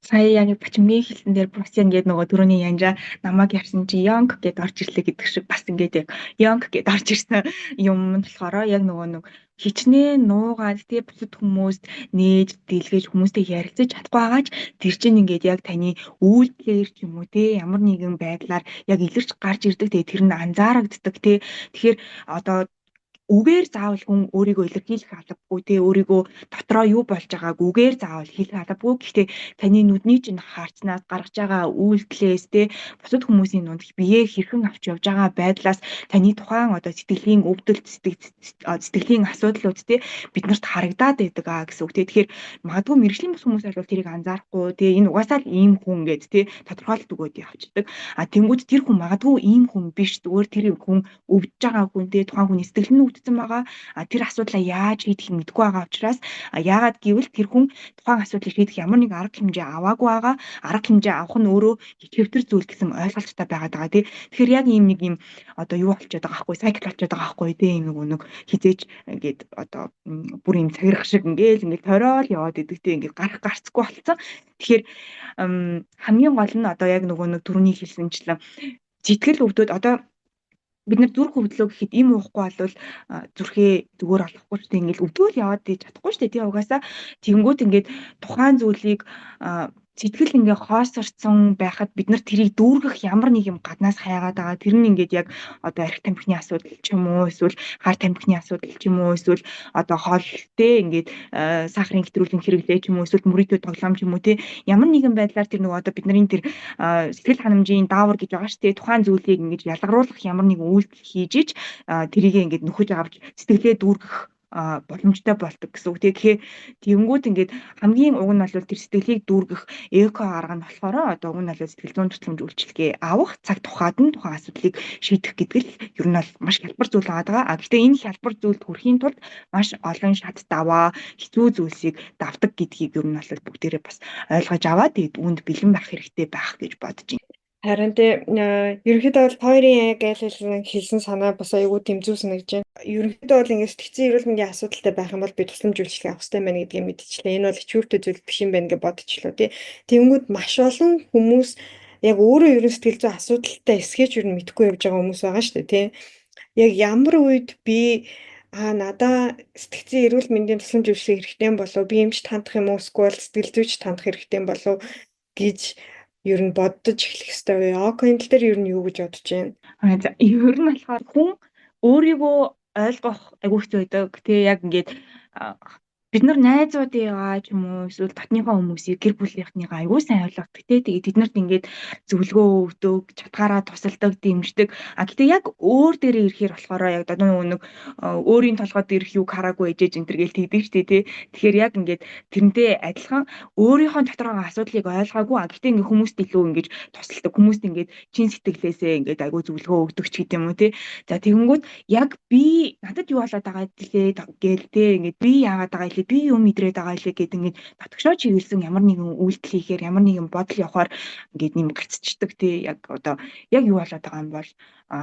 Сая яг бачимгийн хэлсэн дээр бас ингээд нөгөө түрүүний янжаа намайг ярьсан чи Yonk гэдээ орж ирлээ гэдэг шиг бас ингээд яг Yonk гэдээ орж ирсэн юм болохоор яг нөгөө нэг хичнээн нуугаад тий бусад хүмүүст нээж дэлгэж хүмүүстэй ярилцаж чадахгүй байгаач тэр чинь ингээд яг таны үйлдэлээр ч юм уу тий ямар нэгэн байдлаар яг илэрч гарч ирдэг тий тэр нь анзаарагддаг тий тэгэхээр одоо үгээр заавал хүн өөрийгөө илэрхийлэх албагүй те өөрийгөө дотроо юу болж байгааг үгээр заавал хэлэх албагүй. Гэхдээ таны нүдний чинь харцнаас гаргаж байгаа үйлдэлээс те бусад хүмүүсийн дунд биеэ хэрхэн авч явж байгаа байдлаас таны тухайн одоо сэтгэлийн өвдөлт сэтгэлийн асуудлууд те биднэрт харагдаад байдаг гэсэн үг те. Тэгэхээр магадгүй мэрэгжлийн бус хүмүүс бол тэрийг анзаарахгүй те энэ угаасаа л ийм хүн гэд те тодорхойлт өгөөд явчихдаг. Тэнгүүд тэр хүн магадгүй ийм хүн биш зүгээр тэр хүн өвдөж байгаа хүн те тухайн хүний сэтгэл нь байгаа. Тэр асуудлаа яаж шийдэх мэдгүй байгаа учраас яагаад гэвэл тэр хүн тухайн асуудлыг шийдэх ямар нэг арга хэмжээ аваагүй байгаа. Арга хэмжээ авах нь өөрөө хэвтэр зүйл гэсэн ойлголттой байгаад байгаа тий. Тэгэхээр яг ийм нэг юм одоо юу болчиход байгаа байхгүй сайкл болчиход байгаа байхгүй тий. Ийм нэг хизээж ингээд одоо бүр юм цагирах шиг ингээд ториол яваад идэг тий. Ингээд гарцгүй болцсон. Тэгэхээр хамгийн гол нь одоо яг нэг түрүүний хэлсэнчлэн сэтгэл өвдөд одоо бид нар зүрх өвдлөө гэхэд им уухгүй болвол зүрхээ зүгээр олохгүй ч тийм ингээл өвдгөл яваад дий чадахгүй шүү дээ тий угаасаа тэгэнгүүт ингээд тухайн зүйлийг сэтгэл ингээ хоосорсон байхад бид нар тэрийг дүүргэх ямар нэг юм гаднаас хайгаад байгаа. Тэр нь ингээд яг одоо арх тамхины асуудал ч юм уу эсвэл хар тамхины асуудал ч юм уу эсвэл одоо хоолтой ингээд сахарын хэтрүүлэн хэрэглээ ч юм уу эсвэл мөрөдөө тоглоом ч юм уу тий ямар нэгэн байдлаар тэр нөгөө одоо бидний тэр сэтгэл ханамжийн даавар гэж байгаа шүү дээ. Тухайн зүйлийг ингээд ялгаруулах ямар нэгэн үйлдэл хийж иж тэрийг ингээд нөхөж авч сэтгэлээ дүүргэх боломжтой болдог гэсэн үг. Тэгэхээр тэгэнгүүт ингээд хамгийн уг нь бол тэр сэтгэлийг дүүргэх эко арга нь болохоор одоо уг нь бол сэтгэл зүйн тусламж үйлчилгээ авах цаг тухайд нь тухайн асуудлыг шийдэх гэдэг л ер нь бол маш хялбар зүйл байгаа. Гэхдээ энэ хялбар зүйлд хүрэхийн тулд маш олон шат даваа хэцүү зүйлсийг давдаг гэдгийг ер нь бол бүгдээрээ бас ойлгож аваад тэгээд үүнд бэлэн байх хэрэгтэй байх гэж бодож байна. Харин ерөнхийдөө бол хоёрын яг хэлсэн санаа бас аягүй тэмцүү санагдаж байна. Ерөнхийдөө бол ингээд сэтгцэн эрүүл мэндийн асуудалтай байх юм бол би тусламж үйлчилгээ авах хэрэгтэй байна гэдгийг мэдчихлээ. Энэ бол ичүүртэй зүйл биш юм байна гэж бодчихлоо тий. Тэнгүүд маш олон хүмүүс яг өөрөө ерөн сэтгэл зүйн асуудалтай эсгээч ер нь мэдгүй явж байгаа хүмүүс байгаа шүү дээ тий. Яг ямар үед би надаа сэтгцэн эрүүл мэндийн тусламж үйлчилгээ хэрэгтэй болов би эмч тандах юм уу эсвэл сэтгэл зүйч тандах хэрэгтэй болов гэж ер нь боддож эхлэх хэрэгтэй вэ? Энэ тал дээр ер нь юу гэж бодож байна? За ер нь болохоор хүн өөрийгөө ойлгох айгүй хэцүү байдаг. Тэгээ яг ингээд бид нар найзуудыгаа ч юм уу эсвэл дотныхоо хүмүүсийг гэр бүлийнхнийгаа аягүй сайн ойлгодог те. Тэгээд тэднэрт ингээд зөвлөгөө өгдөг, чатгаараа тусалдаг, дэмждэг. Гэтээ яг өөр дээрээ ирэхээр болохоор яг нэг өөрийн толгойд ирэх юг хараагүй ээжэж энэ төр гээл тэгдэг штэ те. Тэгэхээр яг ингээд тэрнтэй адилхан өөрийнхөө дотор байгаа асуудлыг ойлгоогүй. Гэтээ ингээд хүмүүст илүү ингээд тусалдаг. Хүмүүст ингээд чин сэтгэлээсээ ингээд аягүй зөвлөгөө өгдөг ч гэдэм юм те. За тэгэнгүүт яг би надад юу болоод байгаа гэлээ гээл те. Ингээд би яагаад байгаа илээ, би юу мэдрээд байгаа илээ гэдэг ингээд дотгошоо чиглэсэн ямар нэгэн үйлдэл хийхээр, ямар нэгэн бодол явахаар ингээд нэм гацчихдаг тий. Яг одоо яг юу болоод байгаа юм бол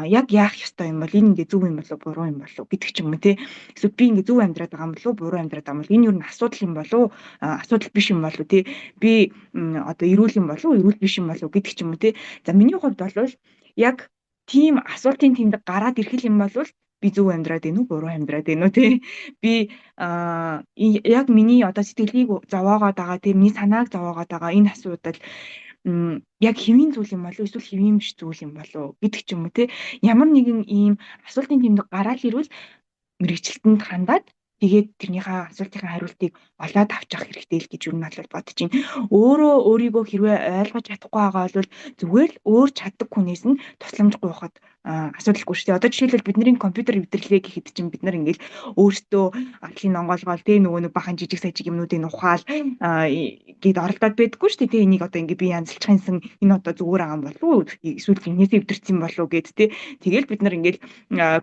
яг яах ёстой юм бол энэ ингээд зөв юм болов буруу юм болов гэдэг ч юм уу тий. Эсвэл би ингээд зөв амьдраад байгаа юм болов буруу амьдраад байгаа юм бол энэ юу н асуудал юм болов асуудал биш юм болов тий. Би одоо эрүүл юм болов эрүүл биш юм болов гэдэг ч юм уу тий. За миний хувьд бол яг тийм асуултын тэмдэг гараад ирэх юм бол би зөв амьдраад байна уу буруу амьдраад байна уу тий. Би яг миний одоо сэтгэлийг зовоогоод байгаа тий, миний санааг зовоогоод байгаа энэ асуудал яг хэвийн зүйл юм болов эсвэл хэвийн биш зүйл юм болов гэдэг ч юм уу тий. Ямар нэгэн ийм асуултын тэмдэг гараад ирвэл мэрэгчлэлтэнд хандаад тэгээд тэрнийхээ асуултын хариултыг олоод авчих хэрэгтэй л гэж юу нь бол бодож байна. Өөрөө өөрийгөө хэрвээ ойлгож чадахгүй байгаа бол зүгээр л өөр чаддаг хүнээс нь тусламж гуйхад асуудалгүй шүү дээ. Одоо жишээлбэл бидний компьютер эвдэрлэгээ гэхэд чинь бид нар ингээл өөрсдөө алхын онгоолгоол тий нөгөө нэг бахан жижиг сажиг юмнуудыг ухаал гээд оролдоод байдаггүй шүү дээ. Тий энийг одоо ингээ би янзлчихсан энэ одоо зүгээр байгаа юм болов уу? Эсвэл энэс эвдэрсэн болов уу гэд тий. Тэгэл бид нар ингээл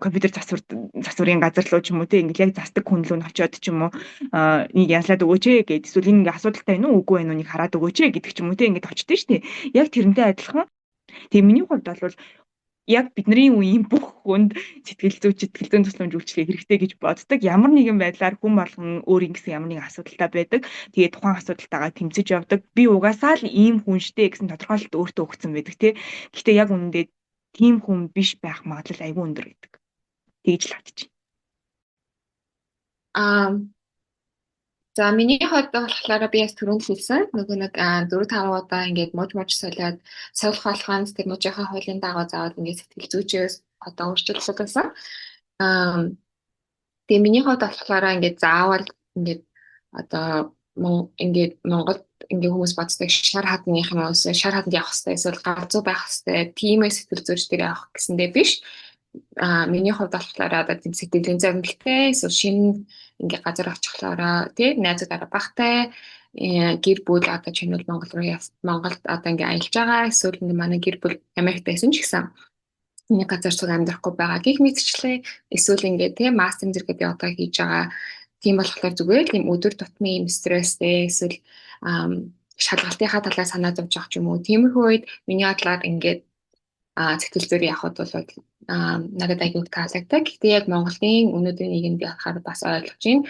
компьютер засварын газар руу ч юм уу тий ингээл яг засдаг хүн рүү очиод ч юм уу нэг янзлаад өгөөч ээ гэд эсвэл энэ ингээ асуудалтай байна уу үгүй байна уу нэг хараад өгөөч ээ гэдэг ч юм уу тий ингээд очдөө шүү дээ. Яг тэрнтэй адилхан. Тэгээ миний хувьд бол яг бидний үеийн бүх хүнд сэтгэл зүйн тусламж үйлчилгээ хэрэгтэй гэж боддог. Ямар нэгэн байдлаар хүн болгон өөрийн гэсэн ямар нэгэн асуудалтай байдаг. Тэгээ тухайн асуудалтайгаа тэмцэж явдаг. Би угаасаа л ийм хүн штэ гэсэн тодорхойлолт өөртөө өгсөн байдаг тий. Гэхдээ яг үнэндээ тийм хүн биш байх магадлал айгүй өндөр гэдэг. Тэгж л бодож байна. За миний хувьд болохоор би яс түрүүнд хэлсэн нөгөө нэг 4-5 удаа ингээд мууж солиод суулгах болгонд тэр мужийнхаа хуулийн дагуу заавал ингээд сэтгэл зүйчээс одоо өөрчлөлт гэсэн. Тэгээ миний хувьд болохоор ингээд заавал ингээд одоо ингээд Монголд ингээд хүмүүс боддог шар хадных юм уу шар хаданд явах хэрэгтэй эсвэл галзуу байх хэрэгтэй тиймээс сэтгэл зүйч дээр явах гэсэндээ биш. Миний хувьд болохоор одоо тийм сэтгэлийн зовлонтой эсвэл шинэ ингээ газар очихлоороо тий найзуудаараа багтай гэр бүл одоо чинүүл Монголд одоо ингээ аялж байгаа эсвэл ингээ манай гэр бүл Америкт байсан ч гэсэн нэг газар цуг амьдрахгүй байгаа гэх мэтчлээ эсвэл ингээ тий мастер зэрэгэд одоо хийж байгаа тийм болохоор зүгээр тийм өдөр тутмын юм стресстэй эсвэл шалгалтынхаа талаар санаа зовж байгаа ч юм уу тиймэрхүү үед миний бодлоор ингээд сэтгэл зүйн явахд бол надад аягүй таалагддаг. Гэхдээ яг Монголын өнөөдрийн нийгэмд ярахаар бас ойлгож байна.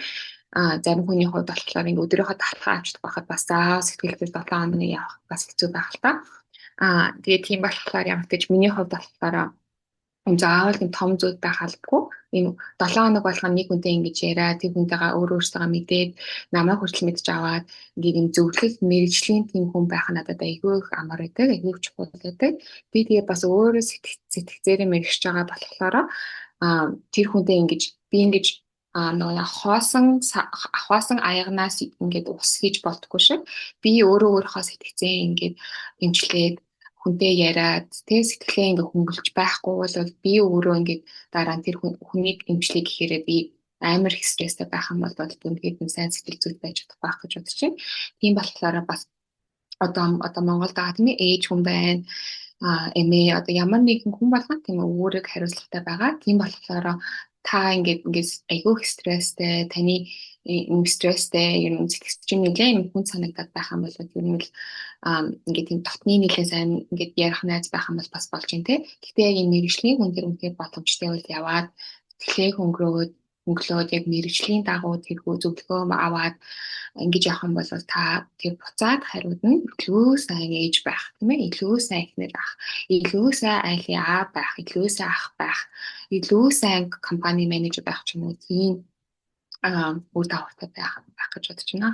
Зарим хүний хувьд болохоор ингээ өдрийнхөө талхаа авчдаг байхад бас сэтгэл зүйн 7 хоног явах бас хэцүү байх л та. Тэгээд тийм болохоор ямар ч гэж миний хувьд болохоор заавал тийм том зүйл байх албагүй. Ийм 7 хоног болгоно нэг хүнтэй ингэж яриа, тэр хүнтэйгээ өөрөөсөө мэдээд намайг хүртэл мэдж аваад ингээд юм зөвлөх мэрэгжлийн тийм хүн байх надад айгүй их амар байдаг, айгүй чухал байдаг. Би тэгээ бас өөрөө сэтгцээрээ мэрэгч байгаа болохоор тэр хүнтэй ингэж би ингэж нөгөө хоосон аягнаас ингээд ус хийж болтгүй шиг би өөрийнхөө сэтгцээ ингээд эмчлээд хүнтэй яриад тэг сэтгэлээ ингээ хөнгөлж байхгүй бол би өөрөө ингээ дараа нь тэр хүнийг эмчлэе гэхээрээ би амар их стресстэй байх юм бол үнэхээр сайн сэтгэл зүйд байж чадах байх гэж бодож байна. Тийм болохоор бас одоо Монголд байгаа тийм ээж хүн байна. Эмээ одоо ямар нэгэн хүн болгон тийм өөрийг хариуцлагатай байгаа. Тийм болохоор та ингээд айгүй их стресстэй таны стресстэй юм сэтгэл нэлээ юм хүн санагдаад байх юм бол ер нь л ингээд тийм дотны нэлээ сайн ингээд ярих найз байх юм бол бас болж юм те. Гэхдээ яг юм мэрэгжлийн хүн тэр үнээр боломжтой бол яваад сэтгэлээ хөнгөлөөд яг мэрэгжлийн дагуу тэрхүү зөвлөгөө аваад ингэж явах юм бол та тэр буцаад хариуд нь илүү сайн ээж байх тийм ээ илүү сайн эхнэр ах илүү сайн айлын аав байх илүү сайн ах байх илүү сайн компани менежер байх ч юм уу тийм үр дагавартай байх гэж бодож байна.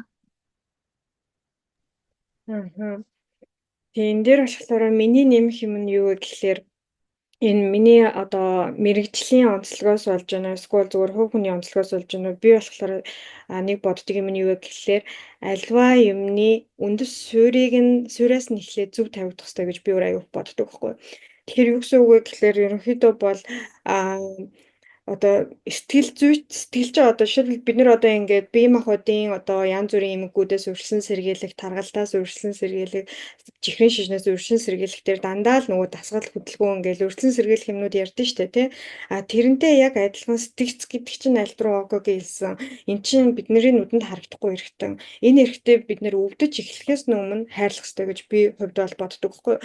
Тэгээ энэ дээр болохоор миний нэмэх юм нь юу гэхээр энэ миний одоо мэрэгжлийн онцлогоос болж байна. Эсвэл зүгээр хувь хүний онцлогоос болж байна. Би болохоор нэг боддөг юм нь юу гэхээр альва юмны үндэс суураас нь эхлээд зөв тавигдах хэрэгтэй гэж би өөр аюул боддог байхгүй. Тэгэхээр юу гэсэн үг вэ гэхээр ерөнхийдөө бол одоо сэтгэл зүй одоо шилбэл бид нар одоо ингээд бие махбодын одоо янз бүрийн эмгэгүүдээс үргэлжлэн сэргийлэх, таргалтаас үргэлжлэн сэргийлэх, чихрийн шижнээс үргэлжлэн сэргийлэх дээр дандаа л нөгөө дасгал хөдөлгөөн ингээд үргэлжлэн сэргийлэх юмнууд ярьдэн штэ тий. А тэрнтэй яг адилхан сэтгэц гэдэг чинь аль руу огогийн хэлсэн. Эн чинь бидний нүдэнд харагдахгүй эргэтэн. Энэ эргэтээ бид нэр өвдөж эхлэхээс өмнө хайрлах хэрэгтэй гэж би хувьд бол боддог байхгүй.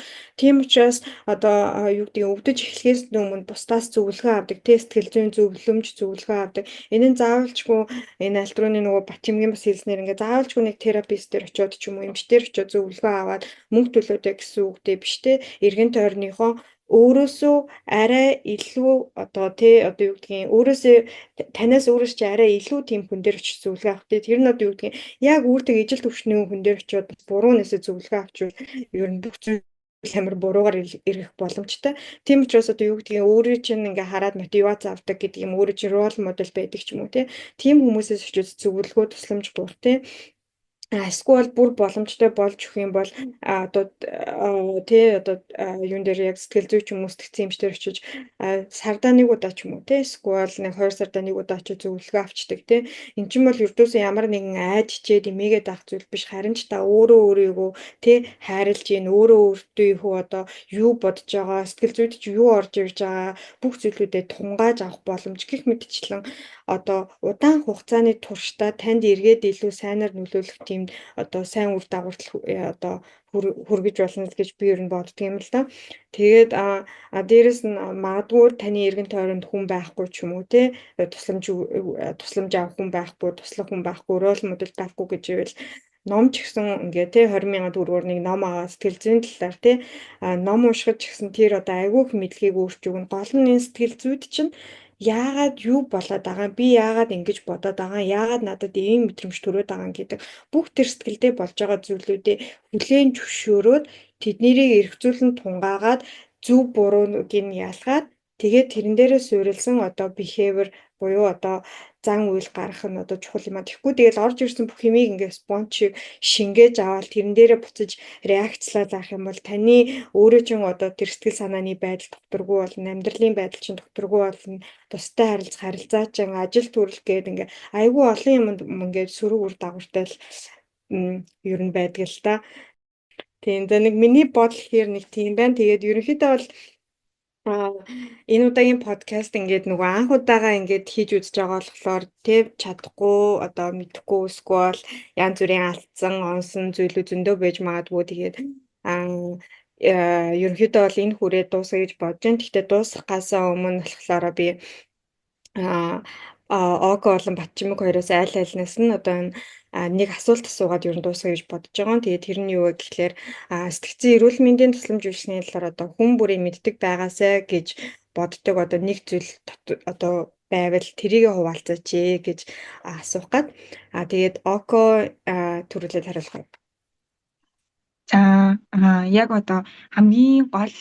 Тийм учраас одоо юу гэдэг өвдөж эхлэхээс өмнө бусдаас зөвлөгөө авдаг, сэтгэл зүйн зөвлөмж зөвлөгөө авдаг. Энэ нь заавалчгүй энэ альтрууны нөгөө Батчимгийн бас хэлснээр ингээ заавалчгүй нэг терапевтээр очиод ч юм уу эмчтэр очиод зөвлөгөө аваад мөнгө төлөөдэй гэсэн үгтэй биш те. Эргэн тойрныхоо өөрөөсөө арай илүү одоо одоо юу гэдгийг өөрөөсөө танаас өөрөөс чи арай илүү тийм хүн дээр очиж зөвлөгөө авах те. Тэр нь одоо юу гэдгийг яг үүрдэг ижил төвшний хүн дээр очиод буруу нэсэ зөвлөгөө авчвал ер нь бүх зүйл амар буруугаар ирэх боломжтой. Тийм учраас одоо юу гэдгийг өөрөө чинь ингээ хараад мотивац авдаг гэдэг юм өөрөө чинь рол модель байдаг ч юм уу тийм хүмүүсээс очиж зөвлөгөө тусламж гур эсвэл бүр боломжтой болж өгөх юм бол одоо одоо юун дээр яг сэтгэл зүй ч юм уу сэтгцэн эмчтэр очиж сардаа нэг удаа ч юм уу эсвэл нэг 2 сардаа нэг удаа очиж зөвлөгөө авчдаг эн чинь бол ердөөсөө ямар нэгэн айж чээд эмээгээд авах зүйл биш харин ч та өөрөө өөрийгөө хайрлж ийн өөрөө өөртөө одоо юу бодож байгаа сэтгэл зүйд чи юу орж ирж байгаа бүх зүйлүүдэд тунгааж авах боломж гэх мэтчлэн одоо удаан хугацааны туршдаа танд эргээд илүү сайнаар нөлөөлөх тийм одоо сайн үр дагавар одоо хүргэж болно гэж би ер нь боддог юм л да. Тэгээд дээрэс нь магадгүй таны эргэн тойронд хүн байхгүй ч юм уу тусламж авах хүн байхгүй, туслах хүн байхгүй, рол модель байхгүй гэж ивэл ном ч гэсэн ингээ 20,000 төгрөгөөр нэг ном аваад сэтгэл зүйн талаар ном уншихад ч гэсэн тэр одоо айгүйх мэдлэгийг өөрч өгнө. Гол нь энэ сэтгэл зүйд чинь яагаад юу болоод байгаа би яагаад ингэж бодоод байгаа яагаад надад ийм мэдрэмж төрөөд байгаа гэдэг бүх тэр сэтгэлдээ болж байгаа зүйлүүдээ хүлээн зөвшөөрөөд тэднийг эргцүүлэн тунгаагаад зөв бурууг нь ялгаад тэгээд тэрэн дээрээ суурилсан одоо behavior буюу одоо зан үйл гарах нь одоо чухал юм а. Тэгэхгүй тэгэл орж ирсэн бүх юмыг ингээ спонж шиг шингээж аваад тэрэн дээрээ буцаж реакцлаа заах юм бол таны өөрөө ч одоо тэр сэтгэл санааны байдал докторгүй болно, амьдралын байдал чинь докторгүй болно, тустай харилцаа чинь ажил төрөл гээд ингээ айгүй олон юмд ингээ сөрөг үр дагавартай л ер нь байдаг л та. Тийм за нэг миний бодол hier нэг тийм байна. Тэгээд ерөнхийдөө бол энэ удаагийн подкаст ингээд нөгөө анх удаага ингээд хийж үзэж байгаа болохоор чадахгүй одоо мэдэхгүй эсвэл янз бүрийн алдсан онсон зүйлүүд зөндөө байж магадгүй тэгээд ерөнхийдөө бол энэ хүрээ дуусгая гэж бодож байна. Гэхдээ дуусгахаасаа өмнө болохоор би Око болон Батчимэг хоёроос альнаас нь одоо нэг асуулт асуугаад ер нь дуусгая гэж бодож байгаа. Тэгээд тэр нь юу вэ гэхлээр сэтгцэн эрүүл мэндийн тусламж үйлчний талаар одоо хүн бүрийн мэддэг байгаасай гэж боддог одоо нэг зүйл одоо байвал тэрийг хуваалцаач гэж асуух гээд тэгээд Око төрүүлээд хариулах. За яг одоо хамгийн гол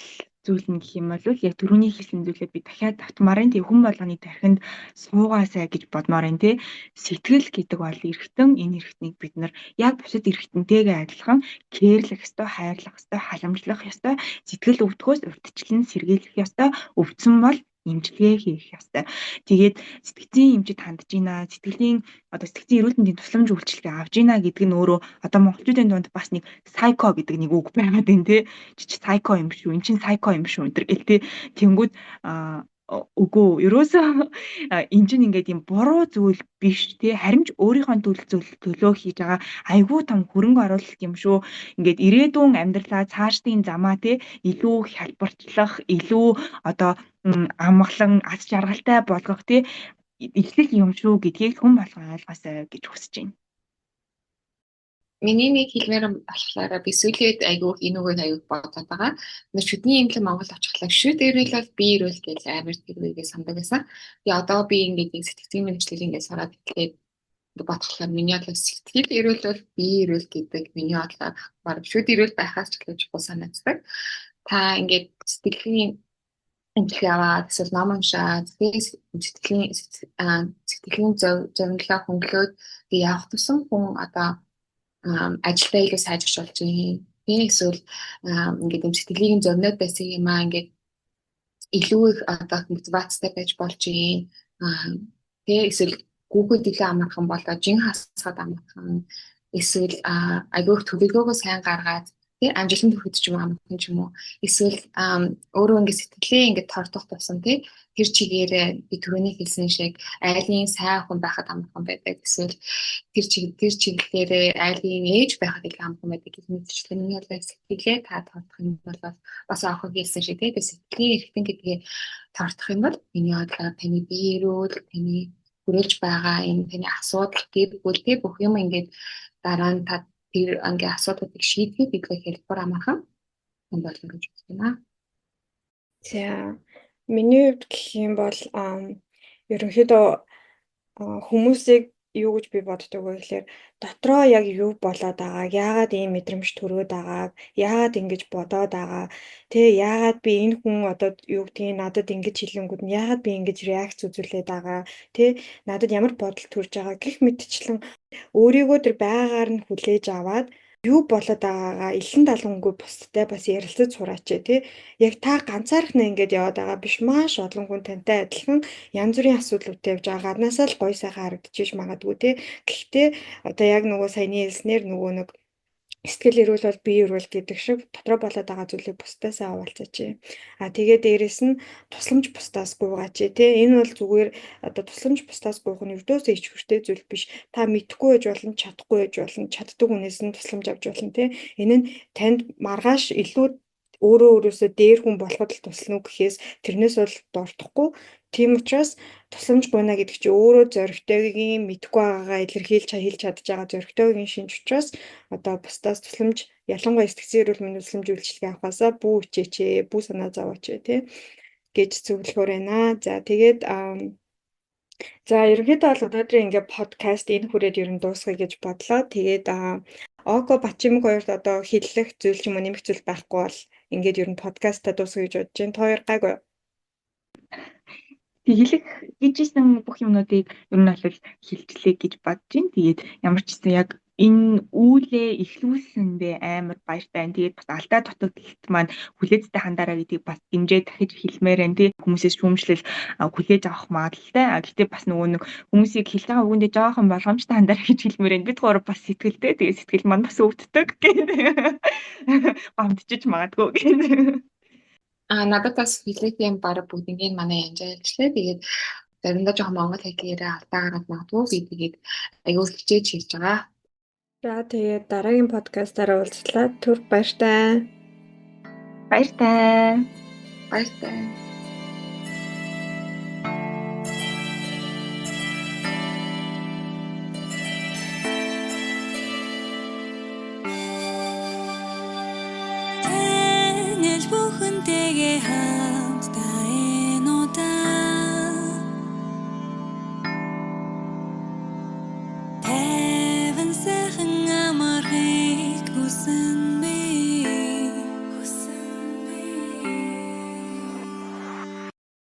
зүйл нь гэх юм бол яг түрүүний хэлсэн зүйлээ би дахиад татмаар энэ хүн болгоны тархинд суугаасай гэж бодмоор энэ сэтгэл гэдэг бол эргэтэн энэ эргэтнийг бид нар яг бусад эргэтэнтэйгээ адилхан кэрлэх ёстой, хайрлах ёстой, халамжлах ёстой, сэтгэл өвдгөөс урьдчилан сэргийлэх ёстой, өвдсөн бол эмчилгээ хийх ёстой. Тэгээд сэтгцийн эмчид хандж ийна, сэтгцийн эрүүл мэндийн тусламж үйлчилгээ авж ийна гэдэг нь өөрөө одоо монголчуудын дунд бас нэг сайко гэдэг нэг үг байгаад байна тий. Чи сайко юм шүү, эн чинь сайко юм шүү энэ гэл тий. Тэнгүүд үгүй ерөөсөө энэ чинь ингээд юм буруу зүйл биш тий, харин ч өөрийнхөө төлөө хийж байгаа айгүй том хөрөнгө оруулалт юм шүү. Ингээд ирээдүйн амьдралаа цаашдын замаа тий илүү хялбарчлах, илүү одоо амгалан аз жаргалтай болгох тий эхлэл юм шүү гэдгийг хүн болгон ойлгоосай гэж хүсэж байна. Миний нэг хэлмээр болохоор би сүүлийн үед айгүйх энэ үгийг айгүйх бодоод байгаа. Шүдний эмнэлэг Монгол очихлаа. Шүд эрүүл бол бие эрүүл гэж амар тэргүйгээ сандаг байсан. Тэгээ одоо би ингээд сэтгцийн мэргэжлийг ингээд сураад итлээ бодглохоор миний бодлоор сэтгэл эрүүл бол бие эрүүл гэдэг миний бодлоор баг шүд эрүүл байхаас ч эхлэж чухал санагддаг. Та ингээд сэтгэлийн эмчилгээ аваад эсвэл ном уншаад сэтгэлийн зөвнөлөө хөндлөөд явах тусан хүн одоо ажилдаа илүү сайжирч болж байна. Эсвэл ингээд сэтгэлийн зөвнөд байсан юм аа ингээд илүү их одоо мотивацтай байж болж байна. Тэгээ эсвэл гүүгүүд илүү амархан болоо жин хасгаад амархан эсвэл айгүйх төлөвлөгөөгөө сайн гаргаад тий амжилтанд хүрэхэд ч юм уу амархан ч юм уу эсвэл өөрөө ингэ сэтгэлээ ингэ тордох тусам тий тэр чигээрээ би түрүүний хэлсэн шиг айлын сайн хүн байхад амархан байдаг эсвэл тэр чиглэлээрээ айлын ээж байхад илүү амархан байдаг гэх мэтчлэн миний бол сэтгэлээ та тордох юм бол бас охин хэлсэн шиг тий сэтгэлийн эрхтэн гэдгийг тортох юм бол миний бодлоор таны бие эрүүл, таны хүрээлж байгаа энэ таны асуудал гэр бүл тий бүх юм ингээд дараа нь та тэр ингээ асуудлуудыг шийдэхэд бидрээ хэлбэр амархан юм болно гэж бодсон. За миний хувьд гэх юм бол ерөнхийдөө хүмүүсийг юу гэж би боддог вэ гэхээр дотроо яг юу болоод байгааг, яагаад ийм мэдрэмж төрөөд байгааг, яагаад ингэж бодоод байгаа, тэгээ яагаад би энэ хүн одоо юу гэдгийг надад ингэж хэлэнгүүд нь яагаад би ингэж реакц үзүүлээд байгаа, тэ надад ямар бодол төрж байгаа гэх мэтчлэн өөрийгөө тэр байгаагаар нь хүлээж аваад юу болоод байгаагаа илэн далангүй бусдтай бас ярилцаж сураач тий. Яг та ганцаархнаа ингэж яваад байгаа биш маш олон хүн тантай адилхан янз бүрийн асуудлууд тавьж байгаа. Гаднаасаа л гоё сайхан харагдчих магадгүй тий. Гэхдээ одоо яг нөгөө саяны хэлснээр нөгөө нэг сэтгэл эрүүл бол бие эрүүл гэдэг шиг дотроо болоод байгаа зүйлийг бусдаасаа хаваалцаач. Тэгээд дээрэс нь тусламж бусдаас гуйгаач тий. Энэ бол зүгээр одоо тусламж бусдаас гуйх нь өрдөөсөө ич хүртэй зүйл биш. Та мэдхгүй байж болно, чадахгүй байж болно, чаддаг хүнээс нь тусламж авч болно тий. Энэ нь танд маргааш илүү өөрөөсөө дээр хүн болоход л туслана уу гэхээс тэрнээс бол дуртахгүй. Тийм учраас тусламж гуйна гэдэг чинь өөрөө зоригтойгийн мэдгүй байгаагаа илэрхийлж хэлж чадж байгаа зоригтойгийн шинж учраас одоо бусдаас тусламж ялангуяа сэтгцэн эрүүл мэндийн тусламж үйлчилгээ авахаасаа бүү хичээч, бүү санаа зовооч тий гэж зөвлөхөр байна. За тэгээд за ерөнхийдөө бол өнөөдрийн ингээ подкаст энэ хүрээд ер нь дуусгая гэж бодлоо. Тэгээд Око Бачимг хоёрт одоо хэллэх зүйл ч юм уу нэмэх зүйл байхгүй бол ингээд ер нь подкаста дуусгая гэж бодож байна. Та хоёр гайгүй. Хэлэх гэжсэн бүх юмнуудыг ер нь бол хэлчлээ гэж бодож байна. Тэгээд ямар ч гэсэн яг энэ үүлээ эхлүүлсэндээ амар баяртай байна. Тэгээд бас алдаа дутагдaltaд маань хүлээцтэй хандараа гэдгийг бас дэмжээ дахиж хэлмээр байна. Тэг хүмүүсээс шүүмжлэл хүлээж авах магадлалтай. Гэхдээ бас нөгөө нэг хүмүүсийг хэлж байгаа үгэндээ жоохон болгоомжтой хандараа гэж хэлмээр байна. Бид гурав бас сэтгэлтэй. Тэгээд сэтгэл маань бас өвддөг гэдэг. Гомдчихж магадгүй гэдэг. Надад бас хэлэх юм бараг бүгднийг манай янжаалжлаа. Тэгээд заримдаа жоохон монгол хэлээрээ алдаа гараад магадгүй би тэгээд аягүй хичээж хийж байгаа. За тэгээд дараагийн подкастаараа уулзлаа. Түр баяртай. Баяртай. Баяртай.